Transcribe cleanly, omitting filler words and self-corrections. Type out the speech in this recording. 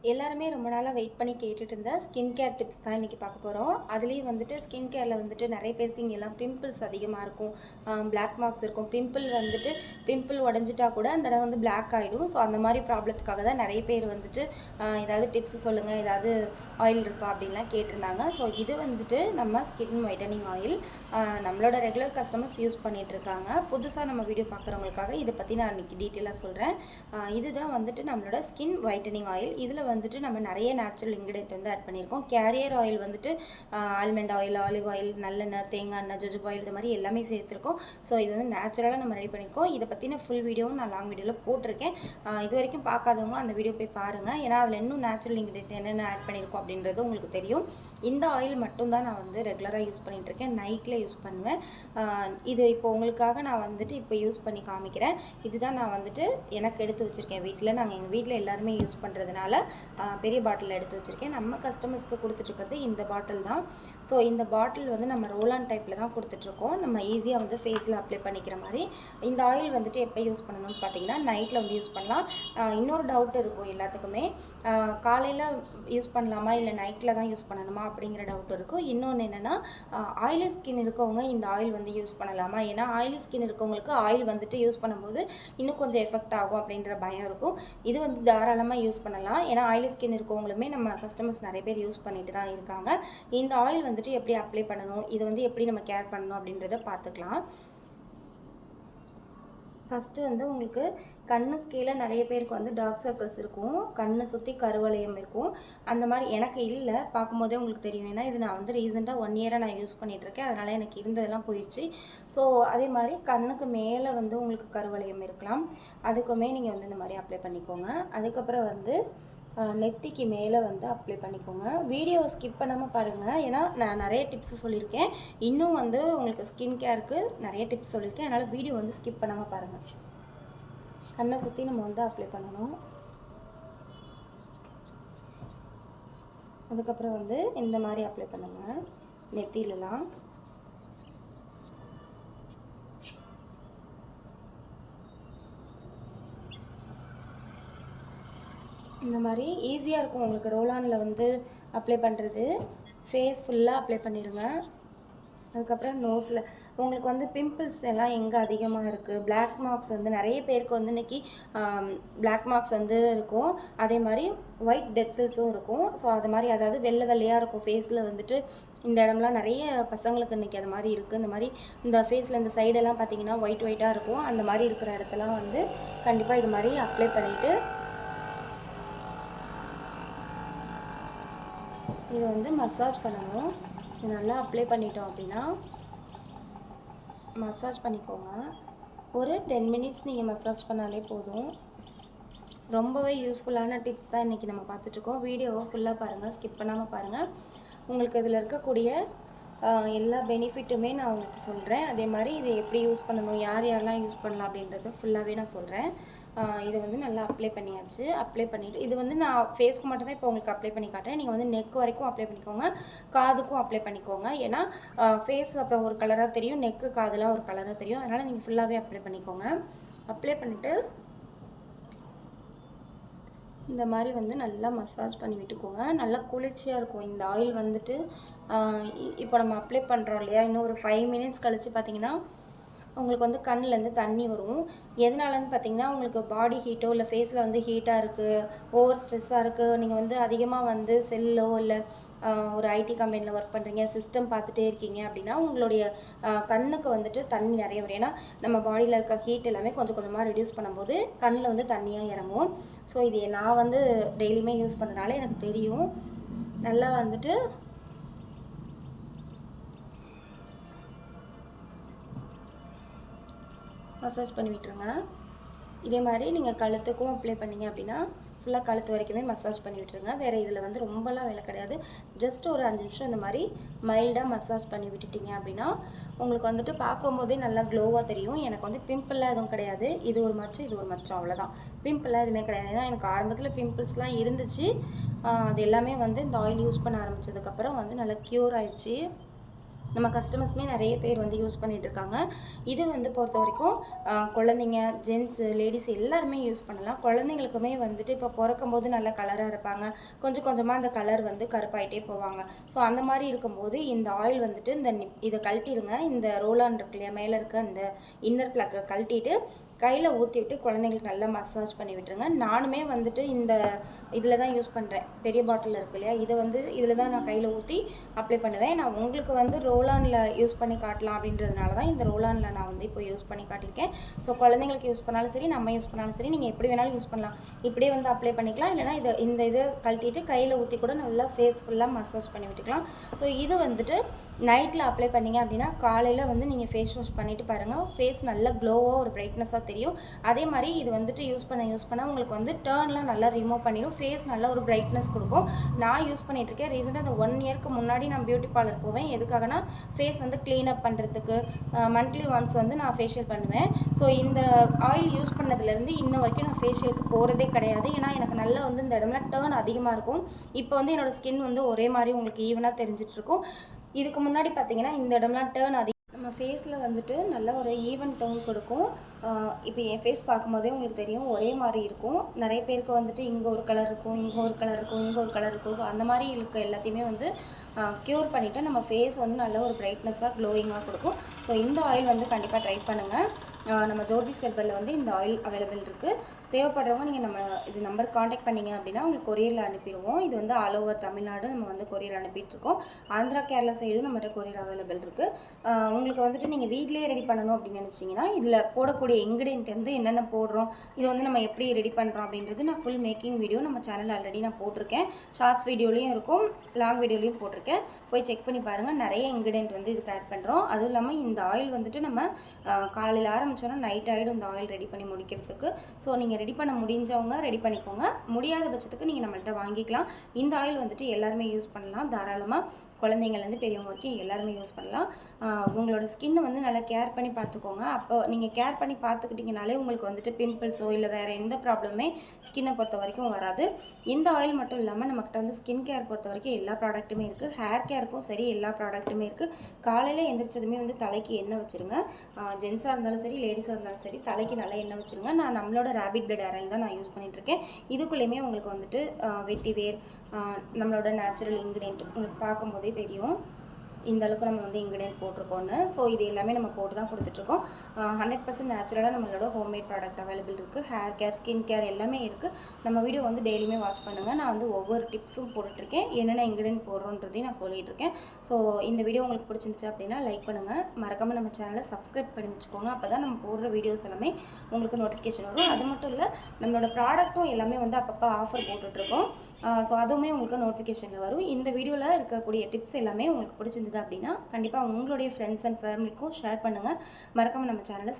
எல்லாருமே ரொம்ப நாளாக வெயிட் பண்ணி கேட்டுட்டு இருந்த ஸ்கின் கேர் டிப்ஸ் தான் இன்றைக்கி பார்க்க போகிறோம். அதுலேயும் வந்துட்டு ஸ்கின் கேரில் வந்துட்டு நிறைய பேருக்கு இங்கெல்லாம் பிம்பிள்ஸ் அதிகமாக இருக்கும், பிளாக் மார்க்ஸ் இருக்கும். பிம்பிள் உடஞ்சிட்டா கூட அந்த இடம் வந்து பிளாக் ஆகிடும். ஸோ அந்த மாதிரி ப்ராப்ளத்துக்காக தான் நிறைய பேர் வந்துட்டு ஏதாவது டிப்ஸ் சொல்லுங்கள், ஏதாவது ஆயில் இருக்கா அப்படின்லாம் கேட்டிருந்தாங்க. ஸோ இது வந்துட்டு நம்ம ஸ்கின் ஒயிட்டனிங் ஆயில் நம்மளோட ரெகுலர் கஸ்டமர்ஸ் யூஸ் பண்ணிகிட்ருக்காங்க. புதுசாக நம்ம வீடியோ பார்க்குறவங்களுக்காக இதை பற்றி நான் இன்றைக்கி டீட்டெயிலாக சொல்கிறேன். இதுதான் வந்துட்டு நம்மளோட ஸ்கின் ஒயிட்டனிங் ஆயில். இதில் வந்துட்டு நம்ம நிறைய நேச்சுரல் இன்க்ரீடியன்ட் வந்து ஆட் பண்ணியிருக்கோம். கேரியர் ஆயில் வந்துட்டு ஆல்மண்ட் ஆயில், ஆலிவ் ஆயில், நல்லெண்ணெய், தேங்காய் எண்ணெய், ஜொஜோபா ஆயில், இது மாதிரி எல்லாமே சேர்த்துருக்கோம். ஸோ இது வந்து நேச்சுரலாக நம்ம ரெடி பண்ணியிருக்கோம். இதை பற்றின ஃபுல் வீடியோவும் நான் லாங் வீடியோவில் போட்டிருக்கேன். இது வரைக்கும் பார்க்காதவங்க அந்த வீடியோ போய் பாருங்கள். ஏன்னா அதில் இன்னும் நேச்சுரல் இன்க்ரீடியன்ட் என்னென்ன ஆட் பண்ணியிருக்கோம் அப்படின்றது உங்களுக்கு தெரியும். இந்த ஆயில் மட்டும்தான் நான் வந்து ரெகுலராக யூஸ் பண்ணிகிட்ருக்கேன். நைட்டில் யூஸ் பண்ணுவேன். இது இப்போ உங்களுக்காக நான் வந்துட்டு இப்போ யூஸ் பண்ணி காமிக்கிறேன். இதுதான் நான் வந்துட்டு எனக்கு எடுத்து வச்சுருக்கேன் வீட்டில். நாங்கள் எங்கள் வீட்டில் எல்லாருமே யூஸ் பண்ணுறதுனால பெரிய பாட்டில் எடுத்து வச்சுருக்கேன். நம்ம கஸ்டமர்ஸ்க்கு கொடுத்துட்ருக்கிறது இந்த பாட்டில் தான். ஸோ இந்த பாட்டில் வந்து நம்ம ரோல் ஆன் டைப்பில் தான் கொடுத்துட்ருக்கோம். நம்ம ஈஸியாக வந்து ஃபேஸில் அப்ளை பண்ணிக்கிற மாதிரி. இந்த ஆயில் வந்துட்டு எப்போ யூஸ் பண்ணணும்னு பார்த்தீங்கன்னா நைட்டில் வந்து யூஸ் பண்ணலாம். இன்னொரு டவுட் இருக்கும் எல்லாத்துக்குமே, காலையில் யூஸ் பண்ணலாமா இல்லை நைட்டில் தான் யூஸ் பண்ணணுமா அப்படிங்கிற டவுட் இருக்கும். இன்னொன்று என்னென்னா, ஆயிலி ஸ்கின் இருக்கவங்க இந்த ஆயில் வந்து யூஸ் பண்ணலாமா? ஏன்னா ஆயிலி ஸ்கின் இருக்கவங்களுக்கு ஆயில் வந்துட்டு யூஸ் பண்ணும்போது இன்னும் கொஞ்சம் எஃபெக்ட் ஆகும் அப்படின்ற பயம் இருக்கும். இது வந்து தாராளமாக யூஸ் பண்ணலாம். ஏன்னா ஆயிலி ஸ்கின் இருக்கவங்களுமே நம்ம கஸ்டமர்ஸ் நிறைய பேர் யூஸ் பண்ணிட்டு தான் இருக்காங்க. இந்த ஆயில் வந்துட்டு எப்படி அப்ளை பண்ணணும், இது வந்து எப்படி நம்ம கேர் பண்ணணும் அப்படின்றத பார்த்துக்கலாம். ஃபஸ்ட்டு வந்து உங்களுக்கு கண்ணுக்கு கீழே நிறைய பேருக்கு வந்து டார்க் சர்க்கிள்ஸ் இருக்கும், கண்ணை சுற்றி கருவளையம் இருக்கும். அந்த மாதிரி எனக்கு இல்லை, பார்க்கும்போதே உங்களுக்கு தெரியும். ஏன்னா இது நான் வந்து ரீசெண்டாக 1 இயராக நான் யூஸ் பண்ணிகிட்ருக்கேன். அதனால் எனக்கு இருந்ததெல்லாம் போயிடுச்சு. ஸோ அதே மாதிரி கண்ணுக்கு மேலே வந்து உங்களுக்கு கருவளையம் இருக்கலாம், அதுக்குமே நீங்கள் வந்து இந்த மாதிரி அப்ளை பண்ணிக்கோங்க. அதுக்கப்புறம் வந்து நெத்திக்கு மேலே வந்து அப்ளை பண்ணிக்கோங்க. வீடியோவை ஸ்கிப் பண்ணாமல் பாருங்கள். ஏன்னா நான் நிறைய டிப்ஸ் சொல்லியிருக்கேன். இன்னும் வந்து உங்களுக்கு ஸ்கின் கேருக்கு நிறைய டிப்ஸ் சொல்லியிருக்கேன். அதனால் வீடியோ வந்து ஸ்கிப் பண்ணாமல் பாருங்கள். கண்ணை சுற்றி நம்ம வந்து அப்ளை பண்ணணும். அதுக்கப்புறம் வந்து இந்த மாதிரி அப்ளை பண்ணுங்கள் நெத்திலலாம். இந்த மாதிரி ஈஸியாக இருக்கும் உங்களுக்கு ரோலானில் வந்து அப்ளை பண்ணுறது. ஃபேஸ் ஃபுல்லாக அப்ளை பண்ணிடுங்க. அதுக்கப்புறம் நோஸில் உங்களுக்கு வந்து பிம்பிள்ஸ் எல்லாம் எங்கே அதிகமாக இருக்குது, பிளாக் மார்க்ஸ் வந்து நிறைய பேருக்கு வந்து இன்றைக்கி பிளாக் மார்க்ஸ் வந்து இருக்கும். அதே மாதிரி ஒயிட் டெட் செல்ஸும் இருக்கும். ஸோ அது மாதிரி அதாவது வெள்ளை வெள்ளையாக இருக்கும் ஃபேஸில் வந்துட்டு. இந்த இடம்லாம் நிறைய பசங்களுக்கு இன்றைக்கி அது மாதிரி இருக்குது. இந்த மாதிரி இந்த ஃபேஸில் இந்த சைடெல்லாம் பார்த்திங்கன்னா ஒயிட்டாக இருக்கும். அந்த மாதிரி இருக்கிற இடத்தெல்லாம் வந்து கண்டிப்பாக இது மாதிரி அப்ளை பண்ணிவிட்டு இதை வந்து மசாஜ் பண்ணணும். இது நல்லா அப்ளை பண்ணிட்டோம் அப்படின்னா மசாஜ் பண்ணிக்கோங்க. ஒரு 10 மினிட்ஸ் நீங்கள் மசாஜ் பண்ணாலே போதும். ரொம்பவே யூஸ்ஃபுல்லான டிப்ஸ் தான் இன்றைக்கி நம்ம பார்த்துட்ருக்கோம். வீடியோவை ஃபுல்லாக பாருங்கள், ஸ்கிப் பண்ணாமல் பாருங்கள். உங்களுக்கு இதில் இருக்கக்கூடிய எல்லா பெனிஃபிட்டுமே நான் உங்களுக்கு சொல்கிறேன். அதே மாதிரி இதை எப்படி யூஸ் பண்ணணும், யார் யாரெல்லாம் யூஸ் பண்ணலாம் அப்படின்றத ஃபுல்லாகவே நான் சொல்கிறேன். இதை வந்து நல்லா அப்ளை பண்ணியாச்சு. அப்ளை பண்ணிவிட்டு இது வந்து நான் ஃபேஸ்க்கு மட்டும் தான் இப்போ உங்களுக்கு அப்ளை பண்ணி காட்டுறேன். நீங்கள் வந்து நெக் வரைக்கும் அப்ளை பண்ணிக்கோங்க, காதுக்கும் அப்ளை பண்ணிக்கோங்க. ஏன்னா ஃபேஸ் அப்புறம் ஒரு கலராக தெரியும், நெக்கு காதெல்லாம் ஒரு கலராக தெரியும். அதனால் நீங்கள் ஃபுல்லாகவே அப்ளை பண்ணிக்கோங்க. அப்ளை பண்ணிவிட்டு இந்த மாதிரி வந்து நல்லா மசாஜ் பண்ணி விட்டுக்கோங்க. நல்லா குளிர்ச்சியாக இருக்கும் இந்த ஆயில் வந்துட்டு. இப்போ நம்ம அப்ளை பண்ணுறோம் இல்லையா, இன்னும் ஒரு 5 மினிட்ஸ் கழித்து பார்த்திங்கன்னா உங்களுக்கு வந்து கண்ணிலேருந்து தண்ணி வரும். எதனாலன்னு பார்த்தீங்கன்னா உங்களுக்கு பாடி ஹீட்டோ இல்லை ஃபேஸில் வந்து ஹீட்டாக இருக்குது, ஓவர் ஸ்ட்ரெஸ்ஸாக இருக்குது, நீங்கள் வந்து அதிகமாக வந்து செல்லோ இல்லை ஒரு ஐடி கம்பெனியில் ஒர்க் பண்ணுறீங்க, சிஸ்டம் பார்த்துட்டே இருக்கீங்க அப்படின்னா உங்களுடைய கண்ணுக்கு வந்துட்டு தண்ணி நிறைய வரும். ஏன்னா நம்ம பாடியில் இருக்க ஹீட் எல்லாமே கொஞ்சம் கொஞ்சமாக ரெடியூஸ் பண்ணும்போது கண்ணில் வந்து தண்ணியாக இறங்கும். ஸோ இது நான் வந்து டெய்லியுமே யூஸ் பண்ணுறதுனால எனக்கு தெரியும். நல்லா வந்துட்டு மசாஜ் பண்ணி விட்டுருங்க. இதே மாதிரி நீங்கள் கழுத்துக்கும் அப்ளை பண்ணிங்க அப்படின்னா ஃபுல்லாக கழுத்து வரைக்குமே மசாஜ் பண்ணி விட்டுருங்க. வேறு இதில் வந்து ரொம்பலாம் வேலை கிடையாது. ஜஸ்ட் ஒரு 5 நிமிஷம் இந்த மாதிரி மைல்டாக மசாஜ் பண்ணி விட்டுட்டிங்க அப்படின்னா உங்களுக்கு வந்துட்டு பார்க்கும்போதே நல்லா க்ளோவாக தெரியும். எனக்கு வந்து பிம்பிள்லாம் எதுவும் கிடையாது. இது ஒரு மச்சம், இது ஒரு மச்சம், அவ்வளோதான். பிம்பிள்லாம் எதுவுமே கிடையாது. ஏன்னா எனக்கு ஆரம்பத்தில் பிம்பிள்ஸ்லாம் இருந்துச்சு. அது எல்லாமே வந்து இந்த ஆயில் யூஸ் பண்ண ஆரம்பித்ததுக்கப்புறம் வந்து நல்லா க்யூர் ஆயிடுச்சு. நம்ம கஸ்டமர்ஸுமே நிறைய பேர் வந்து யூஸ் பண்ணிகிட்டு இருக்காங்க. இது வந்து பொறுத்த வரைக்கும் குழந்தைங்க, ஜென்ஸு, லேடிஸ் எல்லாருமே யூஸ் பண்ணலாம். குழந்தைங்களுக்குமே வந்துட்டு இப்போ பிறக்கும்போது நல்ல கலராக இருப்பாங்க. கொஞ்சம் கொஞ்சமாக அந்த கலர் வந்து கருப்பாயிட்டே போவாங்க. ஸோ அந்த மாதிரி இருக்கும்போது இந்த ஆயில் வந்துட்டு இதை கழட்டிடுங்க. இந்த ரோலான் இருக்கு இல்லையா, மேலே இருக்க அந்த இன்னர் பிளக்கை கழட்டிட்டு கையில் ஊற்றி விட்டு குழந்தைங்களுக்கு நல்லா மசாஜ் பண்ணி விட்டுருங்க. நானுமே வந்துட்டு இந்த இதில் தான் யூஸ் பண்ணுறேன். பெரிய பாட்டில் இருக்கு இல்லையா, இதை வந்து இதில் தான் நான் கையில் ஊற்றி அப்ளை பண்ணுவேன். நான் உங்களுக்கு வந்து ரோலானில் யூஸ் பண்ணி காட்டலாம் அப்படின்றதுனால தான் இந்த ரோலானில் நான் வந்து இப்போ யூஸ் பண்ணி காட்டியிருக்கேன். ஸோ குழந்தைங்களுக்கு யூஸ் பண்ணாலும் சரி, நம்ம யூஸ் பண்ணாலும் சரி, நீங்கள் எப்படி வேணாலும் யூஸ் பண்ணலாம். இப்படியே வந்து அப்ளை பண்ணிக்கலாம். இல்லைனா இதை கழட்டிட்டு கையில் ஊற்றி கூட நல்லா ஃபேஸ் ஃபுல்லாக மசாஜ் பண்ணி விட்டுக்கலாம். ஸோ இது வந்துட்டு நைட்டில் அப்ளை பண்ணிங்க அப்படின்னா காலையில் வந்து நீங்கள் ஃபேஸ் வாஷ் பண்ணிவிட்டு பாருங்கள், ஃபேஸ் நல்லா க்ளோவாக ஒரு பிரைட்னஸாக தெரியும். அதே மாதிரி இது வந்துட்டு யூஸ் பண்ண உங்களுக்கு வந்து டர்ன்லாம் நல்லா ரிமூவ் பண்ணிடும். ஃபேஸ் நல்லா ஒரு பிரைட்னஸ் கொடுக்கும். நான் யூஸ் பண்ணிகிட்ருக்கேன். ரீசெண்டாக அந்த 1 இயர்க்கு முன்னாடி நான் பியூட்டி பார்லர் போவேன். எதுக்காகனா ஃபேஸ் வந்து க்ளீன் அப் பண்ணுறதுக்கு மந்த்லி ஒன்ஸ் வந்து நான் ஃபேஷியல் பண்ணுவேன். ஸோ இந்த ஆயில் யூஸ் பண்ணதுலேருந்து இன்ன வரைக்கும் நான் ஃபேஷியலுக்கு போகிறதே கிடையாது. ஏன்னா எனக்கு நல்லா வந்து இந்த இடம்லாம் டர்ன் அதிகமாக இருக்கும். இப்போ வந்து என்னோடய ஸ்கின் வந்து ஒரே மாதிரி உங்களுக்கு ஈவனாக தெரிஞ்சிட்ருக்கும். இதுக்கு முன்னாடி பார்த்தீங்கன்னா இந்த இடம்லாம் டர்ன் நம்ம ஃபேஸில் வந்துட்டு நல்ல ஒரு ஈவன் டோன் கொடுக்கும். இப்போ என் ஃபேஸ் பார்க்கும்போதே உங்களுக்கு தெரியும், ஒரே மாதிரி இருக்கும். நிறைய பேருக்கு வந்துட்டு இங்கே ஒரு கலர் இருக்கும், இங்கே ஒரு கலர் இருக்கும், இங்கே ஒரு கலர் இருக்கும். ஸோ அந்த மாதிரி இருக்க எல்லாத்தையுமே வந்து க்யூர் பண்ணிவிட்டு நம்ம ஃபேஸ் வந்து நல்ல ஒரு பிரைட்னஸாக க்ளோயிங்காக கொடுக்கும். ஸோ இந்த ஆயில் வந்து கண்டிப்பாக ட்ரை பண்ணுங்கள். நம்ம ஜோதிஸ் ஹெர்பலில் வந்து இந்த ஆயில் அவைலபிள் இருக்குது. தேவைப்படுறவங்க நீங்கள் இது நம்பர் காண்டாக்ட் பண்ணிங்க அப்படின்னா உங்களுக்கு கொரியரில் அனுப்பிடுவோம். இது வந்து ஆல் ஓவர் தமிழ்நாடு நம்ம வந்து கொரியர் அனுப்பிட்டுருக்கோம். ஆந்திரா, கேரளா சைடும் நம்மகிட்ட கொரியர் அவைலபிள் இருக்குது. உங்களுக்கு வந்துட்டு நீங்கள் வீட்டிலேயே ரெடி பண்ணணும் அப்படின்னு நினச்சிங்கன்னா இதில் போடக்கூடிய இன்க்ரீடியன்ட் வந்து என்னென்ன போடுறோம், இது வந்து நம்ம எப்படி ரெடி பண்ணுறோம் அப்படின்றது நான் ஃபுல் மேக்கிங் வீடியோ நம்ம சேனல் ஆல்ரெடி நான் போட்டிருக்கேன். ஷார்ட்ஸ் வீடியோலையும் இருக்கும், லாங் வீடியோலையும் போட்டிருக்கேன். போய் செக் பண்ணி பாருங்கள். நிறைய இன்க்ரீடியன்ட் வந்து இதுக்கு ஆட் பண்ணுறோம். அதுவும் இல்லாமல் இந்த ஆயில் வந்துட்டு நம்ம காலையில் ஆரம்பித்தோன்னா நைட் ஆகிடும் இந்த ஆயில் ரெடி பண்ணி முடிக்கிறதுக்கு. ஸோ நீங்கள் ரெடி பண்ண முடிஞ்சவங்க ரெடி பண்ணிக்கோங்க. முடியாத பட்சத்துக்கு நீங்கள் நம்மள்கிட்ட வாங்கிக்கலாம். இந்த ஆயில் வந்துட்டு எல்லாருமே யூஸ் பண்ணலாம். தாராளமாக குழந்தைங்கள்லேருந்து பெரியவங்க வரைக்கும் எல்லாருமே யூஸ் பண்ணலாம். உங்களோட ஸ்கின்னை வந்து நல்லா கேர் பண்ணி பார்த்துக்கோங்க. அப்போ நீங்கள் கேர் பண்ணி பார்த்துக்கிட்டிங்கனாலே உங்களுக்கு வந்துட்டு பிம்பிள்ஸோ இல்லை வேறு எந்த ப்ராப்ளமே ஸ்கின்னை பொறுத்த வரைக்கும் வராது. இந்த ஆயில் மட்டும் இல்லாமல் நம்மக்கிட்ட வந்து ஸ்கின் கேர் பொறுத்த வரைக்கும் எல்லா ப்ராடக்ட்டுமே இருக்குது. ஹேர் கேருக்கும் சரி எல்லா ப்ராடக்ட்டுமே இருக்குது. காலையில் எந்திரிச்சதுமே வந்து தலைக்கு எண்ணெய் வச்சுருங்க. ஜென்ஸாக இருந்தாலும் சரி, லேடிஸாக இருந்தாலும் சரி, தலைக்கு நல்லா எண்ணெய் வச்சுருங்க. நான் நம்மளோட ரேபிட் பிளட் ஆயில் தான் நான் யூஸ் பண்ணிகிட்ருக்கேன். இதுக்குள்ளேயுமே உங்களுக்கு வந்துட்டு வெட்டி வேர், நம்மளோட நேச்சுரல் இன்க்ரீடியன்ட் உங்களுக்கு பார்க்கும்போதே தெரியும் இந்த அளவுக்கு நம்ம வந்து இன்க்ரீடியன்ட் போட்டிருக்கோன்னு. ஸோ இது எல்லாமே நம்ம போட்டு தான் கொடுத்துட்ருக்கோம். 100% நேச்சுரலாக நம்மளோட ஹோம்மேட் ப்ராடக்ட் அவைலபிள் இருக்குது. ஹேர் கேர், ஸ்கின் கேர் எல்லாமே இருக்குது. நம்ம வீடியோ வந்து டெய்லியுமே வாட்ச் பண்ணுங்கள். நான் வந்து ஒவ்வொரு டிப்ஸும் போட்டுட்ருக்கேன். என்னென்ன இன்க்ரீடியன்ட் போடுறோன்றதையும் நான் சொல்லிகிட்டு இருக்கேன். ஸோ இந்த வீடியோ உங்களுக்கு பிடிச்சிருந்துச்சு அப்படின்னா லைக் பண்ணுங்கள். மறக்காமல் நம்ம சேனலை சப்ஸ்கிரைப் பண்ணி வச்சுக்கோங்க. அப்போ தான் நம்ம போடுற வீடியோஸ் எல்லாமே உங்களுக்கு நோட்டிஃபிகேஷன் வரும். அது மட்டும் இல்லை, நம்மளோட ப்ராடக்ட்டும் எல்லாமே வந்து அப்பப்போ ஆஃபர் போட்டுட்ருக்கோம். ஸோ அதுவுமே உங்களுக்கு நோட்டிஃபிகேஷனில் வரும். இந்த வீடியோவில் இருக்கக்கூடிய டிப்ஸ் எல்லாமே உங்களுக்கு பிடிச்சிருந்தது அப்படின்னா கண்டிப்பாக உங்களுடைய ஃப்ரெண்ட்ஸ் அண்ட் ஃபேமிலிக்கும் ஷேர் பண்ணுங்கள். மறக்காமல் நம்ம சேனலை